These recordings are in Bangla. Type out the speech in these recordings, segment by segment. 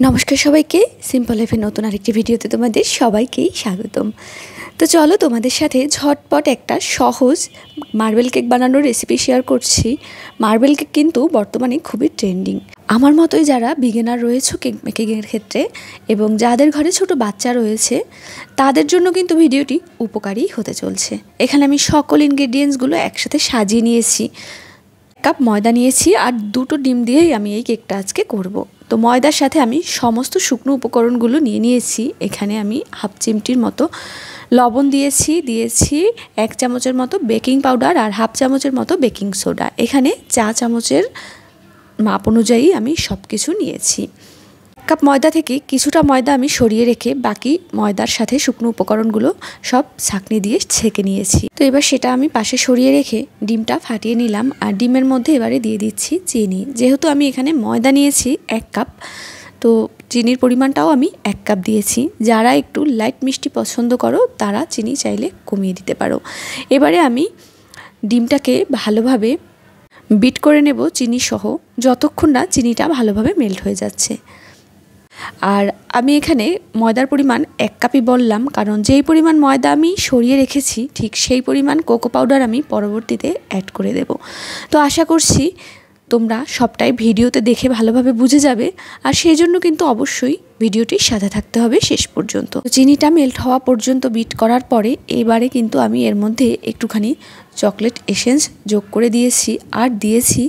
নমস্কার সবাইকে, সিম্পল লাইফের নতুন আরেকটি ভিডিওতে তোমাদের সবাইকেই স্বাগতম। তো চলো তোমাদের সাথে ঝটপট একটা সহজ মার্বেল কেক বানানোর রেসিপি শেয়ার করছি। মার্বেল কেক কিন্তু বর্তমানে খুবই ট্রেন্ডিং। আমার মতোই যারা বিগিনার রয়েছে কেক মেকিংয়ের ক্ষেত্রে এবং যাদের ঘরে ছোট বাচ্চা রয়েছে তাদের জন্য কিন্তু ভিডিওটি উপকারী হতে চলছে। এখানে আমি সকল ইনগ্রেডিয়েন্টসগুলো একসাথে সাজিয়ে নিয়েছি। কাপ ময়দা নিয়েছি আর 2টো ডিম দিয়েই আমি এই কেকটা আজকে করব। তো ময়দার সাথে আমি সমস্ত শুকনো উপকরণগুলো নিয়েছি। এখানে আমি হাফ চিমটির মতো লবণ দিয়েছি 1 চামচের মতো বেকিং পাউডার আর হাফ চামচের মতো বেকিং সোডা। এখানে চা চামচের মাপ অনুযায়ী আমি সব কিছু নিয়েছি। কাপ ময়দা থেকে কিছুটা ময়দা আমি সরিয়ে রেখে বাকি ময়দার সাথে শুকনো উপকরণগুলো সব ছাঁকনি দিয়ে ছেঁকে নিয়েছি। তো এবার সেটা আমি পাশে সরিয়ে রেখে ডিমটা ফাটিয়ে নিলাম আর ডিমের মধ্যে এবারে দিয়ে দিচ্ছি চিনি। যেহেতু আমি এখানে ময়দা নিয়েছি 1 কাপ, তো চিনির পরিমাণটাও আমি 1 কাপ দিয়েছি। যারা একটু লাইট মিষ্টি পছন্দ করো তারা চিনি চাইলে কমিয়ে দিতে পারো। এবারে আমি ডিমটাকে ভালোভাবে বিট করে নেব চিনি সহ, যতক্ষণ না চিনিটা ভালোভাবে মেল্ট হয়ে যাচ্ছে। আর আমি এখানে ময়দার পরিমাণ 1 কাপই বললাম, কারণ যেই পরিমাণ ময়দা আমি সরিয়ে রেখেছি ঠিক সেই পরিমাণ কোকো পাউডার আমি পরবর্তীতে অ্যাড করে দেব। তো আশা করছি তোমরা সবটাই ভিডিওতে দেখে ভালোভাবে বুঝে যাবে, আর সেই জন্য কিন্তু অবশ্যই ভিডিওটির সাথে থাকতে হবে শেষ পর্যন্ত। চিনিটা মেল্ট হওয়া পর্যন্ত বিট করার পরে এবারে কিন্তু আমি এর মধ্যে একটুখানি চকলেট এসেন্স যোগ করে দিয়েছি আর দিয়েছি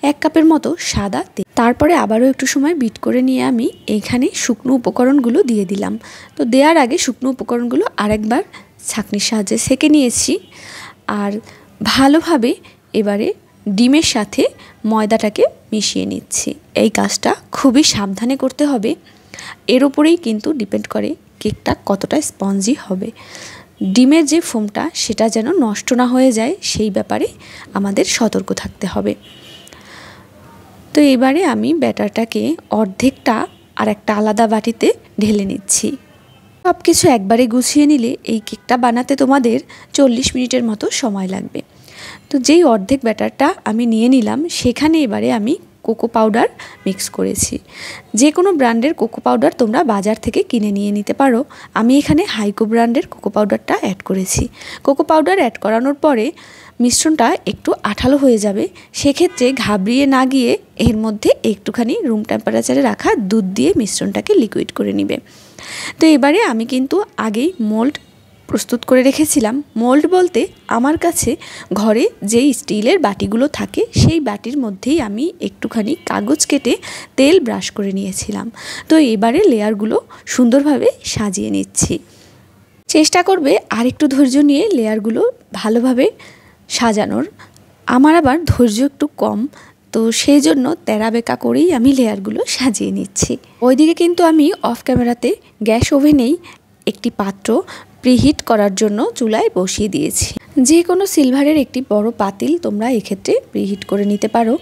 1 কাপের মতো সাদা তেল। তারপরে আবারও একটু সময় বিট করে নিয়ে আমি এখানে শুকনো উপকরণগুলো দিয়ে দিলাম। তো দেওয়ার আগে শুকনো উপকরণগুলো আরেকবার ছাঁকনির সাহায্যে ছেঁকে নিয়েছি আর ভালোভাবে এবারে ডিমের সাথে ময়দাটাকে মিশিয়ে নিচ্ছি। এই কাজটা খুবই সাবধানে করতে হবে, এর উপরেই কিন্তু ডিপেন্ড করে কেকটা কতটা স্পঞ্জি হবে। ডিমের যে ফোমটা সেটা যেন নষ্ট না হয়ে যায় সেই ব্যাপারে আমাদের সতর্ক থাকতে হবে। তো এবারে আমি ব্যাটারটাকে অর্ধেকটা আর একটা আলাদা বাটিতে ঢেলে নিচ্ছি। সব কিছু একবারে গুছিয়ে নিলে এই কেকটা বানাতে তোমাদের 40 মিনিটের মতো সময় লাগবে। তো যেই অর্ধেক ব্যাটারটা আমি নিয়ে নিলাম সেখানে এবারে আমি কোকো পাউডার মিক্স করেছি। যে কোনো ব্র্যান্ডের কোকো পাউডার তোমরা বাজার থেকে কিনে নিয়ে নিতে পারো। আমি এখানে হাইকো ব্র্যান্ডের কোকো পাউডারটা অ্যাড করেছি। কোকো পাউডার অ্যাড করানোর পরে মিশ্রণটা একটু আঠালো হয়ে যাবে, সেক্ষেত্রে ঘাবড়িয়ে না গিয়ে এর মধ্যে একটুখানি রুম টেম্পারেচারে রাখা দুধ দিয়ে মিশ্রণটাকে লিকুইড করে নিবে। তো এবারে আমি কিন্তু আগেই মোল্ড প্রস্তুত করে রেখেছিলাম। মোল্ড বলতে আমার কাছে ঘরে যেই স্টিলের বাটিগুলো থাকে সেই বাটির মধ্যেই আমি একটুখানি কাগজ কেটে তেল ব্রাশ করে নিয়েছিলাম। তো এবারে লেয়ারগুলো সুন্দরভাবে সাজিয়ে নিচ্ছি। চেষ্টা করবে আর একটু ধৈর্য নিয়ে লেয়ারগুলো ভালোভাবে সাজানোর। আমার আবার ধৈর্য একটু কম, তো সেই জন্য তেরা বেঁকা করেই আমি লেয়ারগুলো সাজিয়ে নিচ্ছি। ওইদিকে কিন্তু আমি অফ ক্যামেরাতে গ্যাস ওভেনেই একটি পাত্র প্রিহিট করার জন্য চুলায় বসিয়ে দিয়েছি। যে কোনো সিলভারের একটি বড় পাতিল তোমরা এক্ষেত্রে প্রিহিট করে নিতে পারো।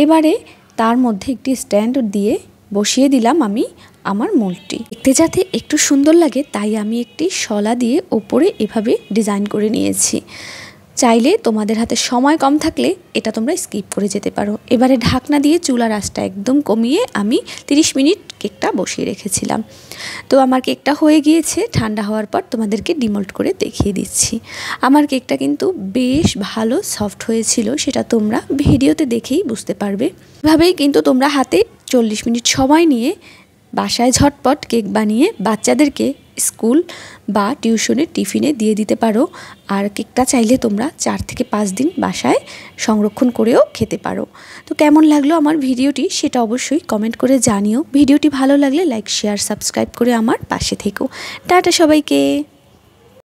এবারে তার মধ্যে একটি স্ট্যান্ড দিয়ে বসিয়ে দিলাম আমি আমার মোল্ডটি। দেখতে যাতে একটু সুন্দর লাগে তাই আমি একটি শলা দিয়ে ওপরে এভাবে ডিজাইন করে নিয়েছি। চাইলে তোমাদের হাতে সময় কম থাকলে এটা তোমরা স্কিপ করে যেতে পারো। এবারে ঢাকনা দিয়ে চুলার আঁচটা একদম কমিয়ে আমি 30 মিনিট কেকটা বসিয়ে রেখেছিলাম। তো আমার কেকটা হয়ে গিয়েছে। ঠান্ডা হওয়ার পর তোমাদেরকে ডিমোল্ড করে দেখিয়ে দিচ্ছি। আমার কেকটা কিন্তু বেশ ভালো সফট হয়েছিল, সেটা তোমরা ভিডিওতে দেখেই বুঝতে পারবে। এভাবেই কিন্তু তোমরা হাতে 40 মিনিট সময় নিয়ে বাসায় ঝটপট কেক বানিয়ে বাচ্চাদেরকে স্কুল বা টিউশনের টিফিনে দিয়ে দিতে পারো। আর কেকটা চাইলে তোমরা 4 থেকে 5 দিন বাসায় সংরক্ষণ করেও খেতে পারো। তো কেমন লাগলো আমার ভিডিওটি সেটা অবশ্যই কমেন্ট করে জানিও। ভিডিওটি ভালো লাগলে লাইক, শেয়ার, সাবস্ক্রাইব করে আমার পাশে থেকো। টাটা সবাইকে।